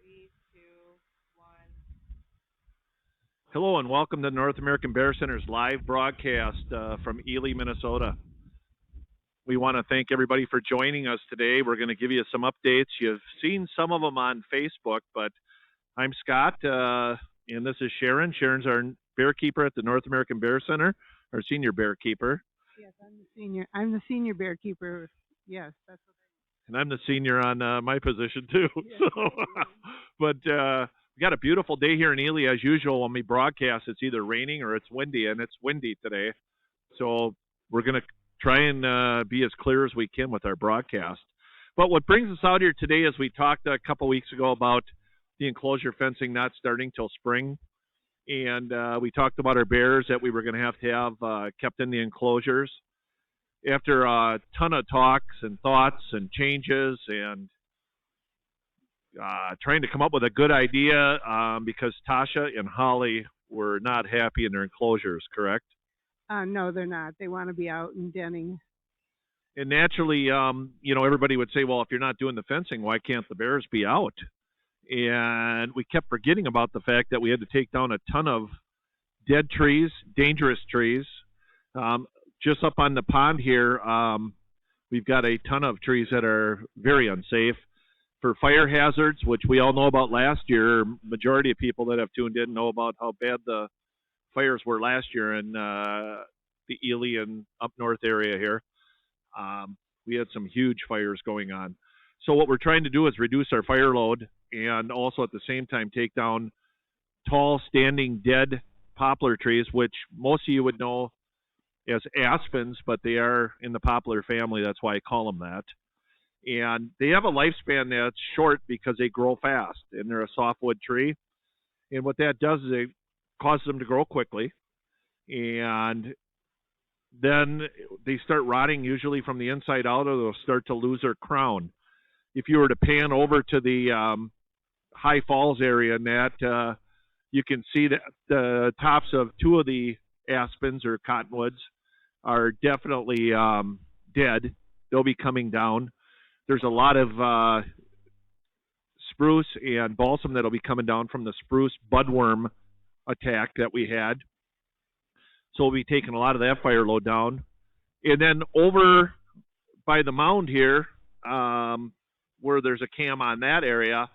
Three, two, one. Hello and welcome to North American Bear Center's live broadcast from Ely, Minnesota. We want to thank everybody for joining us today. We're going to give you some updates. You've seen some of them on Facebook, but I'm Scott, and this is Sharon. Sharon's our bear keeper at the North American Bear Center, our senior bear keeper. Yes, I'm the senior. I'm the senior bear keeper. Yes, that's what And I'm the senior on my position too. Yes, So, but we got a beautiful day here in Ely as usual. When we broadcast, it's either raining or it's windy, and it's windy today. So we're going to try and be as clear as we can with our broadcast. But what brings us out here today is we talked a couple weeks ago about the enclosure fencing not starting till spring. And we talked about our bears that we were going to have kept in the enclosures. After a ton of talks and thoughts and changes and trying to come up with a good idea because Tasha and Holly were not happy in their enclosures, correct? No, they're not. They want to be out and denning. And naturally, everybody would say, well, if you're not doing the fencing, why can't the bears be out? And we kept forgetting about the fact that we had to take down a ton of dead trees, dangerous trees. Just up on the pond here, we've got a ton of trees that are very unsafe for fire hazards, which we all know about last year. Majority of people that have tuned in know about how bad the fires were last year in the Ely and up north area here. We had some huge fires going on. So what we're trying to do is reduce our fire load and also at the same time take down tall, standing, dead poplar trees, which most of you would know as aspens, but they are in the poplar family. That's why I call them that. And they have a lifespan that's short because they grow fast, and they're a softwood tree. And what that does is it causes them to grow quickly, and then they start rotting usually from the inside out, or they'll start to lose their crown. If you were to pan over to the High Falls area and that, you can see that the tops of two of the aspens or cottonwoods are definitely dead. They'll be coming down. There's a lot of spruce and balsam that'll be coming down from the spruce budworm attack that we had. So we'll be taking a lot of that fire load down. And then over by the mound here, where there's a cam on that area,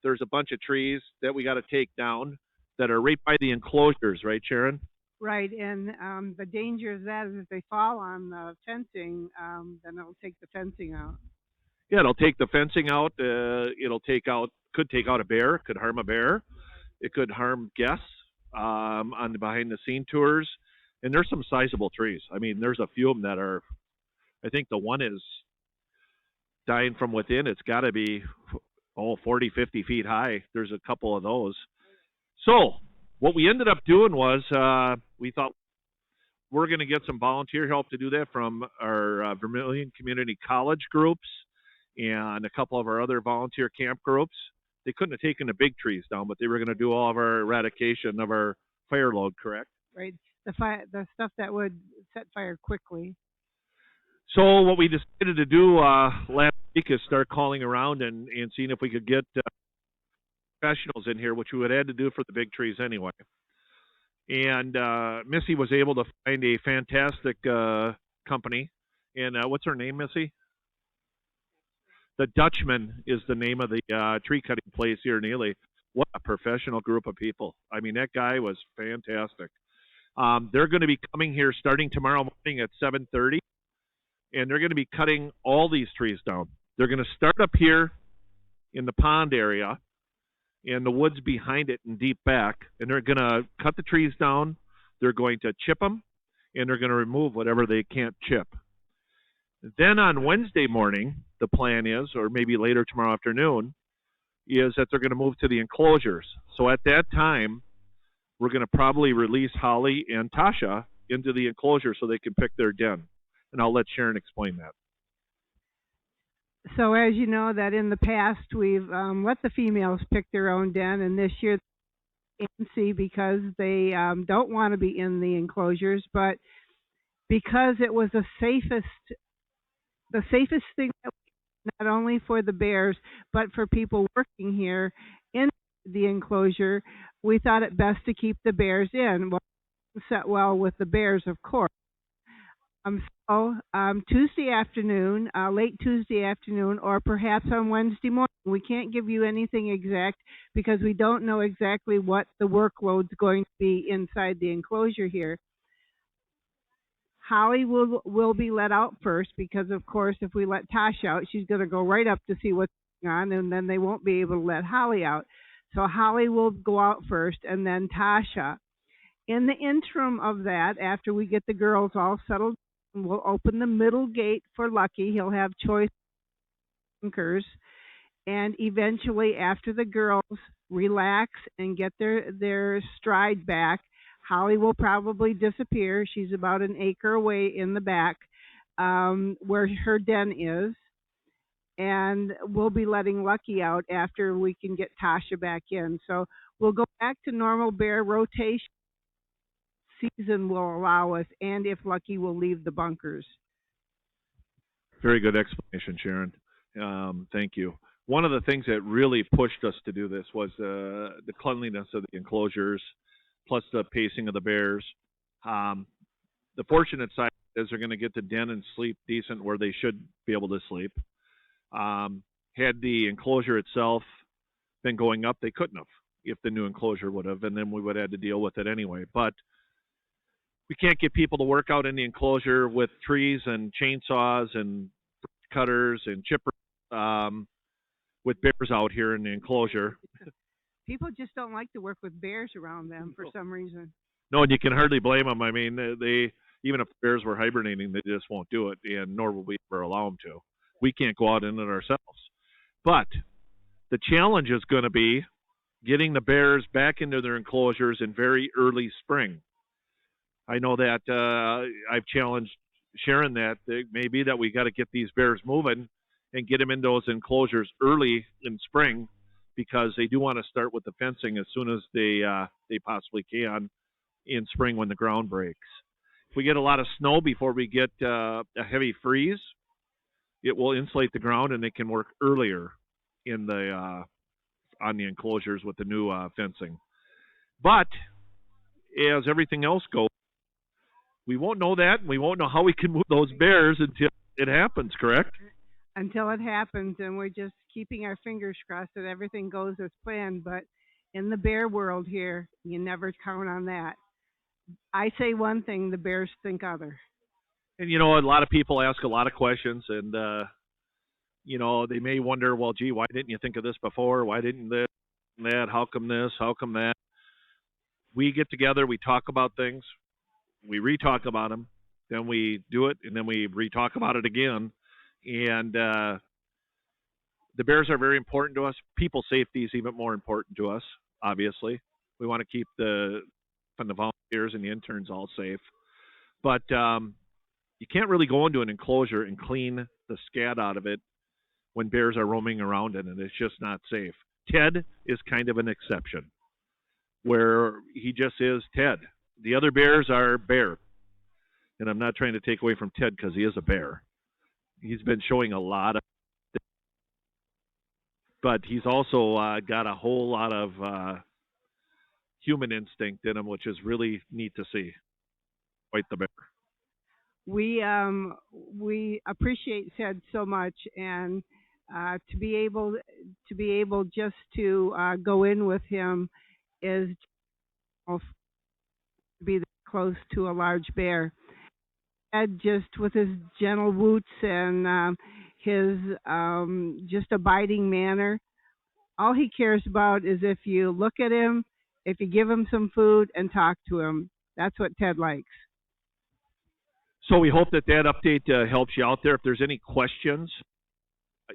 there's a bunch of trees that we got to take down that are right by the enclosures, right, Sharon? Right, and the danger of that is if they fall on the fencing, then it'll take the fencing out. Yeah, it'll take the fencing out. Could take out a bear, could harm a bear. It could harm guests on the behind the scene tours. And there's some sizable trees. I mean, there's a few of them that are, I think the one is dying from within. It's got to be, 40, 50 feet high. There's a couple of those. So what we ended up doing was we thought we're going to get some volunteer help to do that from our Vermilion Community College groups and a couple of our other volunteer camp groups. They couldn't have taken the big trees down, but they were going to do all of our eradication of our fire load, correct? Right, the stuff that would set fire quickly. So what we decided to do last week is start calling around and seeing if we could get professionals in here, which we would have had to do for the big trees anyway. And Missy was able to find a fantastic company. And what's her name, Missy? The Dutchman is the name of the tree cutting place here in Ely. What a professional group of people. I mean, that guy was fantastic. They're going to be coming here starting tomorrow morning at 7:30, and they're going to be cutting all these trees down. They're going to start up here in the pond area and the woods behind it and deep back, and they're going to cut the trees down. They're going to chip them, and they're going to remove whatever they can't chip. Then on Wednesday morning, the plan is, or maybe later tomorrow afternoon, is that they're going to move to the enclosures. So at that time, we're going to probably release Holly and Tasha into the enclosure so they can pick their den. And I'll let Sharon explain that. So as you know, that in the past we've let the females pick their own den, and this year NABC because they don't want to be in the enclosures, but because it was the safest thing that not only for the bears but for people working here, in the enclosure, we thought it best to keep the bears in. Well, it set well with the bears, of course. Tuesday afternoon, late Tuesday afternoon, or perhaps on Wednesday morning. We can't give you anything exact because we don't know exactly what the workload's going to be inside the enclosure here. Holly will be let out first because, of course, if we let Tasha out, she's going to go right up to see what's going on, and then they won't be able to let Holly out. So Holly will go out first, and then Tasha. In the interim of that, after we get the girls all settled, we'll open the middle gate for Lucky. He'll have choice bunkers. And eventually, after the girls relax and get their stride back, Holly will probably disappear. She's about an acre away in the back where her den is. And we'll be letting Lucky out after we can get Tasha back in. So we'll go back to normal bear rotation. Season will allow us, and if Lucky will leave the bunkers. Very good explanation, Sharon. Thank you. One of the things that really pushed us to do this was the cleanliness of the enclosures, plus the pacing of the bears. The fortunate side is they're going to get to den and sleep decent where they should be able to sleep. Had the enclosure itself been going up, they couldn't have if the new enclosure would have, and then we would have had to deal with it anyway. But we can't get people to work out in the enclosure with trees and chainsaws and cutters and chippers with bears out here in the enclosure. People just don't like to work with bears around them for some reason. No, and you can hardly blame them. I mean, they even if bears were hibernating, they just won't do it, and nor will we ever allow them to. We can't go out in it ourselves. But the challenge is going to be getting the bears back into their enclosures in very early spring. I know that I've challenged Sharon that it may be that we got to get these bears moving and get them in those enclosures early in spring because they do want to start with the fencing as soon as they possibly can in spring when the ground breaks. If we get a lot of snow before we get a heavy freeze, it will insulate the ground and they can work earlier in the on the enclosures with the new fencing. But as everything else goes, we won't know that. We won't know how we can move those bears until it happens, correct? Until it happens, and we're just keeping our fingers crossed that everything goes as planned. But in the bear world here, you never count on that. I say one thing, the bears think other. And, you know, a lot of people ask a lot of questions, and, you know, they may wonder, well, gee, why didn't you think of this before? Why didn't this and that? How come this? How come that? We get together, we talk about things. We re-talk about them, then we do it, and then we re-talk about it again. And the bears are very important to us. People safety is even more important to us, obviously. We want to keep the volunteers and the interns all safe. But you can't really go into an enclosure and clean the scat out of it when bears are roaming around in it. It's just not safe. Ted is kind of an exception, where he just is Ted. The other bears are bear. And I'm not trying to take away from Ted because he is a bear. He's been showing a lot of things. But he's also got a whole lot of human instinct in him, which is really neat to see. Quite the bear. We appreciate Ted so much, and to be able just to go in with him is to be close to a large bear. Ed, just with his gentle woots and his just abiding manner, all he cares about is if you look at him, if you give him some food, and talk to him. That's what Ted likes. So we hope that update helps you out there. If there's any questions,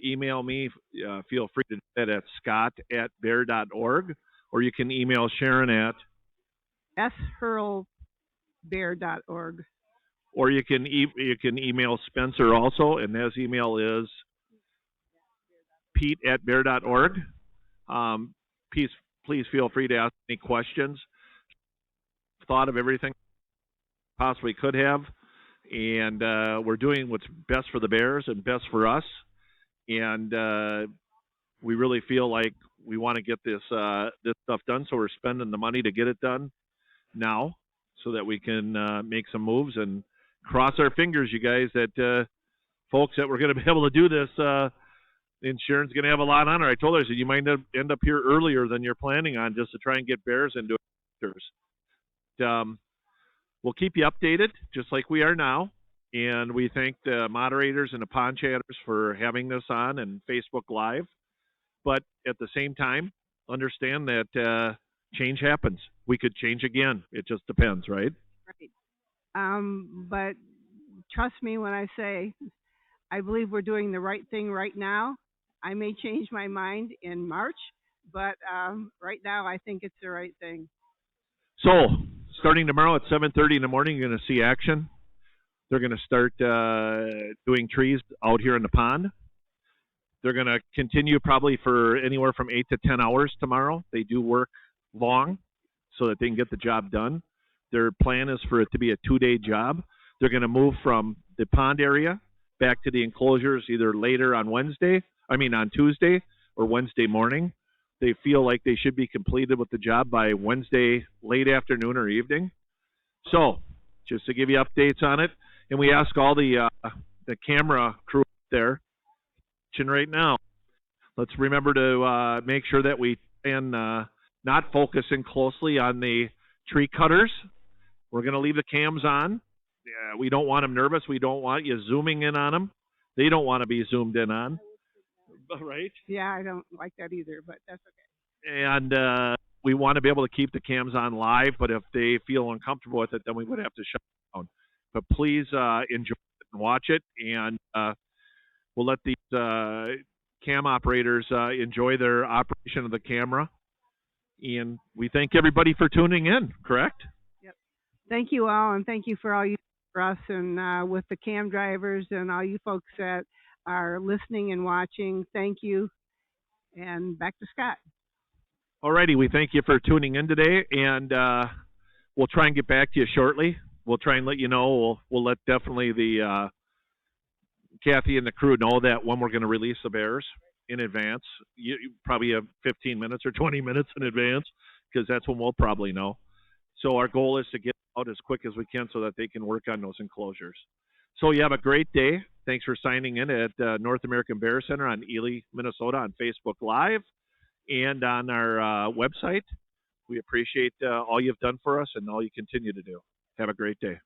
email me. Feel free to do that at scott@bear.org, or you can email Sharon at shurlbear.org. Or you can email Spencer also, and his email is pete@bear.org. Please feel free to ask any questions. Thought of everything possibly could have, and we're doing what's best for the bears and best for us. And we really feel like we want to get this this stuff done, so we're spending the money to get it done now, so that we can make some moves and cross our fingers, you guys, that folks that we're going to be able to do this. Insurance is going to have a lot on her. I told her, I said, you might end up here earlier than you're planning on, just to try and get bears into it. We'll keep you updated, just like we are now. And we thank the moderators and the pond chatters for having this on and Facebook Live. But at the same time, understand that change happens. We could change again. It just depends, right? Right. But trust me when I say I believe we're doing the right thing right now. I may change my mind in March, but right now I think it's the right thing. So, starting tomorrow at 7:30 in the morning, you're going to see action. They're going to start doing trees out here in the pond. They're going to continue probably for anywhere from 8 to 10 hours tomorrow. They do work long so that they can get the job done. Their plan is for it to be a 2-day job. They're going to move from the pond area back to the enclosures either later on Tuesday or Wednesday morning. They feel like they should be completed with the job by Wednesday late afternoon or evening. So, just to give you updates on it, and we ask all the camera crew there right now, let's remember to make sure that we can not focusing closely on the tree cutters. We're going to leave the cams on. Yeah, we don't want them nervous. We don't want you zooming in on them. They don't want to be zoomed in on. Right? Yeah, I don't like that either, but that's okay. And we want to be able to keep the cams on live, but if they feel uncomfortable with it, then we would have to shut it down. But please enjoy it and watch it, and we'll let these cam operators enjoy their operation of the camera. And we thank everybody for tuning in, correct? Yep. Thank you all, and thank you for all you do for us, and with the cam drivers and all you folks that are listening and watching. Thank you, and back to Scott. Alrighty, we thank you for tuning in today, and we'll try and get back to you shortly. We'll try and let you know. We'll let definitely the Kathy and the crew know that when we're going to release the bears in advance. You probably have 15 minutes or 20 minutes in advance, because that's when we'll probably know. So our goal is to get out as quick as we can so that they can work on those enclosures. So you have a great day. Thanks for signing in at North American Bear Center on Ely, Minnesota on Facebook Live and on our website. We appreciate all you've done for us and all you continue to do. Have a great day.